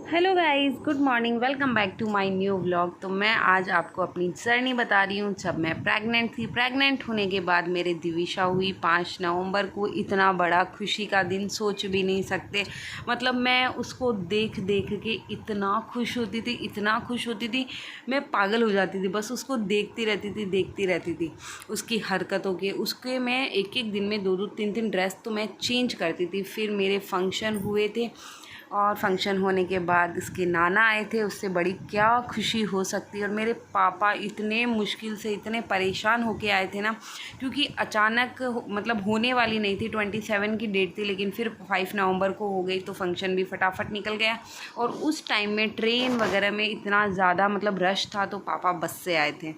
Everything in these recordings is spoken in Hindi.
Hello guys, good morning, welcome back to my new vlog. तो मैं आज आपको अपनी जर्नी बता रही हूँ जब मैं प्रेग्नेंट थी। प्रेग्नेंट होने के बाद मेरे दिविशा हुई 5 नवंबर को। इतना बड़ा खुशी का दिन सोच भी नहीं सकते। मतलब मैं उसको देख देख के इतना खुश होती थी, इतना खुश होती थी, मैं पागल हो जाती थी। बस उसको देखती रहती थी उसकी हरकतों के। उसके मैं एक एक दिन में 2-3 ड्रेस तो मैं चेंज करती थी। फिर मेरे फंक्शन हुए थे और फंक्शन होने के बाद उसके नाना आए थे। उससे बड़ी क्या खुशी हो सकती है। और मेरे पापा इतने मुश्किल से, इतने परेशान होके आए थे ना, क्योंकि अचानक मतलब होने वाली नहीं थी। 27 की डेट थी, लेकिन फिर 5 नवंबर को हो गई, तो फंक्शन भी फटाफट निकल गया। और उस टाइम में ट्रेन वगैरह में इतना ज़्यादा मतलब रश था, तो पापा बस से आए थे।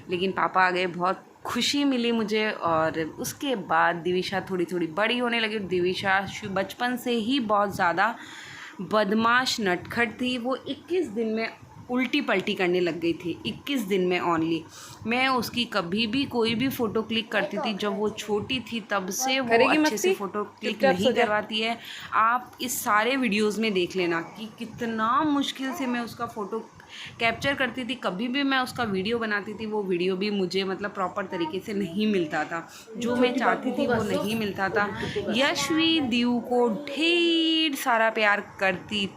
लेकिन पापा आ गए, बहुत खुशी मिली मुझे। और उसके बाद दिविशा थोड़ी थोड़ी बड़ी होने लगी। दिविशा बचपन से ही बहुत ज़्यादा बदमाश नटखट थी। वो 21 दिन में उल्टी पल्टी करने लग गई थी। 21 दिन में ओनली। मैं उसकी कभी भी कोई भी फ़ोटो क्लिक करती थी जब वो छोटी थी, तब से वो अच्छे से फ़ोटो क्लिक नहीं करवाती है। आप इस सारे वीडियोस में देख लेना कि कितना मुश्किल से मैं उसका फ़ोटो कैप्चर करती थी। कभी भी मैं उसका वीडियो बनाती थी, वो वीडियो भी मुझे मतलब प्रॉपर तरीके से नहीं मिलता था। जो मैं चाहती थी वो नहीं मिलता था। यशवी दीव को ढेर सारा प्यार करती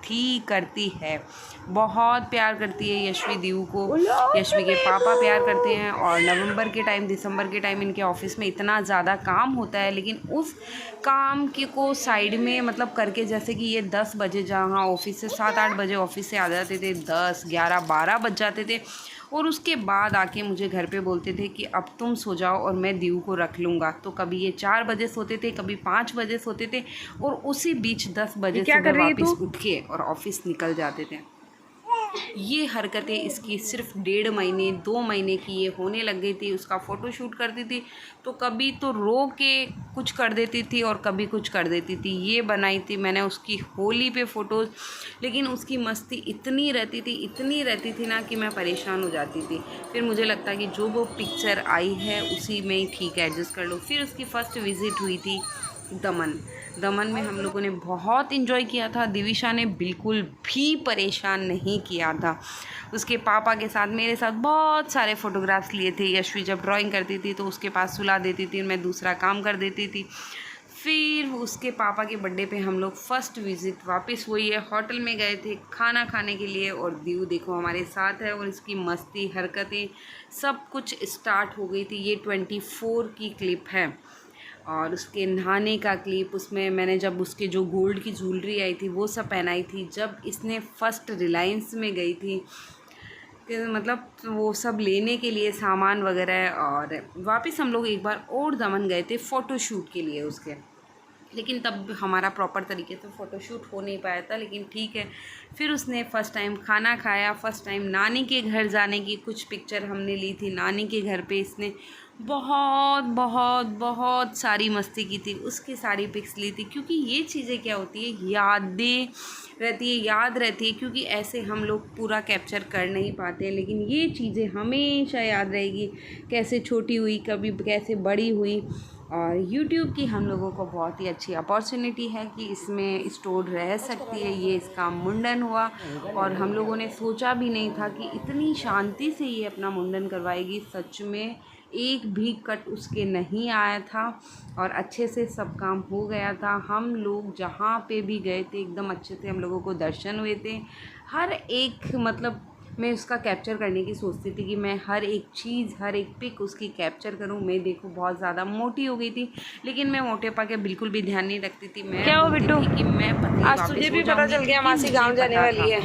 है, बहुत प्यार करती है यशवी दीव को। यशवी के पापा प्यार करते हैं। और नवंबर के टाइम, दिसंबर के टाइम इनके ऑफिस में इतना ज़्यादा काम होता है, लेकिन उस काम के को साइड में मतलब करके, जैसे कि ये 10 बजे जहाँ ऑफिस से 7-8 बजे ऑफिस से आ जाते थे, 10-11-12 बज जाते थे। और उसके बाद आके मुझे घर पे बोलते थे कि अब तुम सो जाओ और मैं दीव को रख लूँगा। तो कभी ये 4 बजे सोते थे, कभी 5 बजे सोते थे, और उसी बीच 10 बजे सुबह वापस उठ के और ऑफिस निकल जाते थे। ये हरकतें इसकी सिर्फ 1.5 महीने 2 महीने की ये होने लग गई थी। उसका फ़ोटोशूट करती थी तो कभी तो रो के कुछ कर देती थी और कभी कुछ कर देती थी। ये बनाई थी मैंने उसकी होली पे फ़ोटोज़, लेकिन उसकी मस्ती इतनी रहती थी ना कि मैं परेशान हो जाती थी। फिर मुझे लगता कि जो वो पिक्चर आई है उसी में ही ठीक है, एडजस्ट कर लो। फिर उसकी फ़र्स्ट विज़िट हुई थी दमन में। हम लोगों ने बहुत इन्जॉय किया था। दिविशा ने बिल्कुल भी परेशान नहीं किया था। उसके पापा के साथ, मेरे साथ बहुत सारे फ़ोटोग्राफ्स लिए थे। यशवी जब ड्राइंग करती थी तो उसके पास सुला देती थी, मैं दूसरा काम कर देती थी। फिर उसके पापा के बर्थडे पे हम लोग फर्स्ट विज़िट वापस वही है होटल में गए थे खाना खाने के लिए। और दीव देखो हमारे साथ है, और इसकी मस्ती हरकतें सब कुछ स्टार्ट हो गई थी। ये 24 की क्लिप है। और उसके नहाने का क्लिप, उसमें मैंने जब उसके जो गोल्ड की ज्वेलरी आई थी वो सब पहनाई थी। जब इसने फर्स्ट रिलायंस में गई थी कि मतलब वो सब लेने के लिए सामान वगैरह। और वापस हम लोग एक बार और दमन गए थे फ़ोटोशूट के लिए उसके, लेकिन तब हमारा प्रॉपर तरीके से फ़ोटोशूट हो नहीं पाया था, लेकिन ठीक है। फिर उसने फ़र्स्ट टाइम खाना खाया, फ़र्स्ट टाइम नानी के घर जाने की कुछ पिक्चर हमने ली थी। नानी के घर पे इसने बहुत बहुत बहुत सारी मस्ती की थी, उसकी सारी पिक्स ली थी। क्योंकि ये चीज़ें क्या होती है, यादें रहती है, याद रहती है। क्योंकि ऐसे हम लोग पूरा कैप्चर कर नहीं पाते हैं, लेकिन ये चीज़ें हमेशा याद रहेगी। कैसे छोटी हुई, कभी कैसे बड़ी हुई। और YouTube की हम लोगों को बहुत ही अच्छी अपॉर्चुनिटी है कि इसमें स्टोर रह सकती है। ये इसका मुंडन हुआ और हम लोगों ने सोचा भी नहीं था कि इतनी शांति से ये अपना मुंडन करवाएगी। सच में एक भी कट उसके नहीं आया था और अच्छे से सब काम हो गया था। हम लोग जहाँ पे भी गए थे एकदम अच्छे से हम लोगों को दर्शन हुए थे। हर एक मतलब मैं उसका कैप्चर करने की सोचती थी कि मैं हर एक चीज़, हर एक पिक उसकी कैप्चर करूं। मैं देखो बहुत ज़्यादा मोटी हो गई थी, लेकिन मैं मोटेपा के बिल्कुल भी ध्यान नहीं रखती थी। मैं क्या हो बिट्टू, कि मैं पतली आज तुझे भी पता चल गया मासी गाँव जाने वाली है।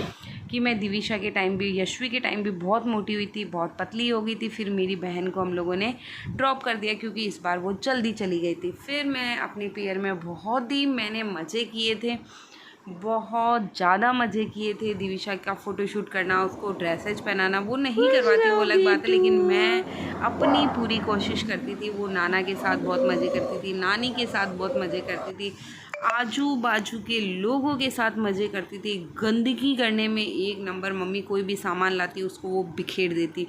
कि मैं दिविशा के टाइम भी, यशवी के टाइम भी बहुत मोटी हुई थी, बहुत पतली हो गई थी। फिर मेरी बहन को हम लोगों ने ड्रॉप कर दिया क्योंकि इस बार वो जल्दी चली गई थी। फिर मैं अपनी पियर में बहुत ही मैंने मज़े किए थे, बहुत ज़्यादा मज़े किए थे। दिविशा का फ़ोटोशूट करना, उसको ड्रेसेज पहनाना, वो नहीं करवाती वो अलग बात है, लेकिन मैं अपनी पूरी कोशिश करती थी। वो नाना के साथ बहुत मज़े करती थी, नानी के साथ बहुत मज़े करती थी। आजू बाजू के लोगों के साथ मज़े करती थी। गंदगी करने में एक नंबर, मम्मी कोई भी सामान लाती उसको वो बिखेर देती।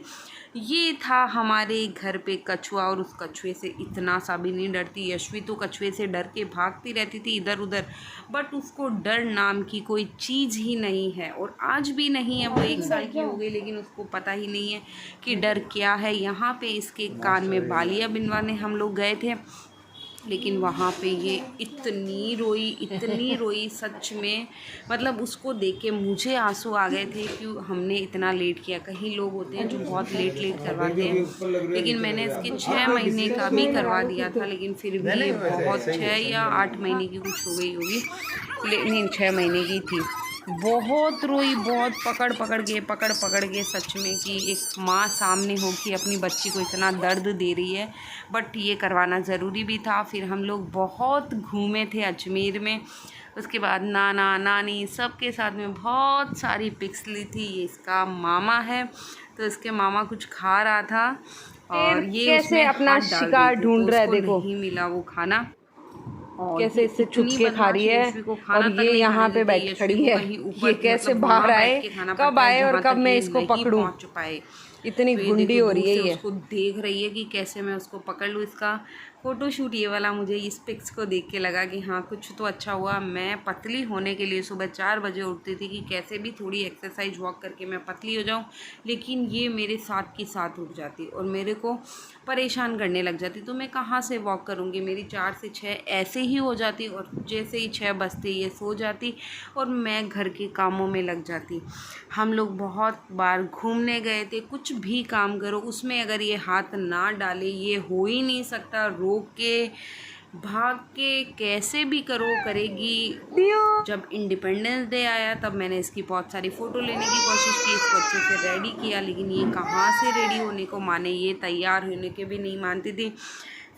ये था हमारे घर पे कछुआ, और उस कछुए से इतना सा भी नहीं डरती। यशवी तो कछुए से डर के भागती रहती थी इधर उधर, बट उसको डर नाम की कोई चीज़ ही नहीं है, और आज भी नहीं है। वो 1 साल की हो गई लेकिन उसको पता ही नहीं है कि डर क्या है। यहाँ पे इसके कान में बालियाँ बिनवाने हम लोग गए थे, लेकिन वहाँ पे ये इतनी रोई सच में, मतलब उसको देख के मुझे आंसू आ गए थे कि हमने इतना लेट किया। कहीं लोग होते हैं जो बहुत लेट करवाते हैं, लेकिन मैंने इसके 6 महीने का भी करवा दिया था, लेकिन फिर भी ये बहुत 6 या 8 महीने की कुछ हो गई होगी, नहीं 6 महीने की थी। बहुत रोई, बहुत पकड़ के सच में कि एक माँ सामने हो कि अपनी बच्ची को इतना दर्द दे रही है, बट ये करवाना ज़रूरी भी था। फिर हम लोग बहुत घूमे थे अजमेर में, उसके बाद नाना नानी सबके साथ में बहुत सारी पिक्स ली थी। ये इसका मामा है, तो इसके मामा कुछ खा रहा था और ये कैसे अपना शिकार ढूंढ रहा है, देखो नहीं मिला वो खाना, कैसे इससे छुप के खा रही है, और ये यहाँ पे बैठ खड़ी है। ये कैसे बाहर आए, कब आए और कब मैं इसको पकड़ूं, इतनी गुंडी हो रही है ये। उसको देख रही है कि कैसे मैं उसको पकड़ लूँ। इसका फ़ोटोशूट ये वाला मुझे इस पिक्स को देख के लगा कि हाँ कुछ तो अच्छा हुआ। मैं पतली होने के लिए सुबह 4 बजे उठती थी कि कैसे भी थोड़ी एक्सरसाइज वॉक करके मैं पतली हो जाऊँ, लेकिन ये मेरे साथ की साथ उठ जाती और मेरे को परेशान करने लग जाती। तो मैं कहाँ से वॉक करूँगी, मेरी 4 से 6 ऐसे ही हो जाती, और जैसे ही 6 बजते ये सो जाती और मैं घर के कामों में लग जाती। हम लोग बहुत बार घूमने गए थे, कुछ भी काम करो उसमें अगर ये हाथ ना डाले ये हो ही नहीं सकता। रोक के भाग के कैसे भी करो करेगी। जब इंडिपेंडेंस डे आया तब मैंने इसकी बहुत सारी फ़ोटो लेने की कोशिश की, इसको अच्छे से रेडी किया, लेकिन ये कहाँ से रेडी होने को माने, ये तैयार होने के भी नहीं मानती थी।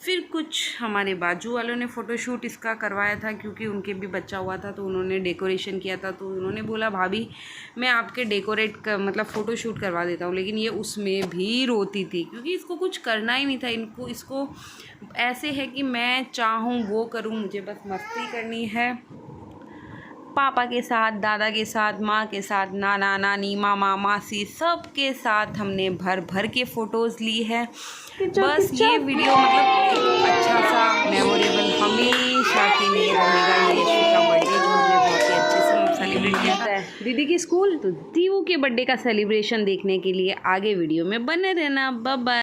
फिर कुछ हमारे बाजू वालों ने फ़ोटोशूट इसका करवाया था, क्योंकि उनके भी बच्चा हुआ था तो उन्होंने डेकोरेशन किया था, तो उन्होंने बोला भाभी मैं आपके मतलब फ़ोटोशूट करवा देता हूँ, लेकिन ये उसमें भी रोती थी क्योंकि इसको कुछ करना ही नहीं था। इसको ऐसे है कि मैं चाहूँ वो करूँ, मुझे बस मस्ती करनी है पापा के साथ, दादा के साथ, माँ के साथ, नाना नानी, मामा मासी सब के साथ हमने भर के फ़ोटोज़ ली है। बस ये वीडियो मतलब एक अच्छा सा मेमोरेबल हमेशा के लिए रहेगा। ये यशवी का बर्थडे जो हमने बहुत ही अच्छे से सेलिब्रेट किया था दीदी की स्कूल, तो दीवू के बर्थडे का सेलिब्रेशन देखने के लिए आगे वीडियो में बने रहना। Bye bye.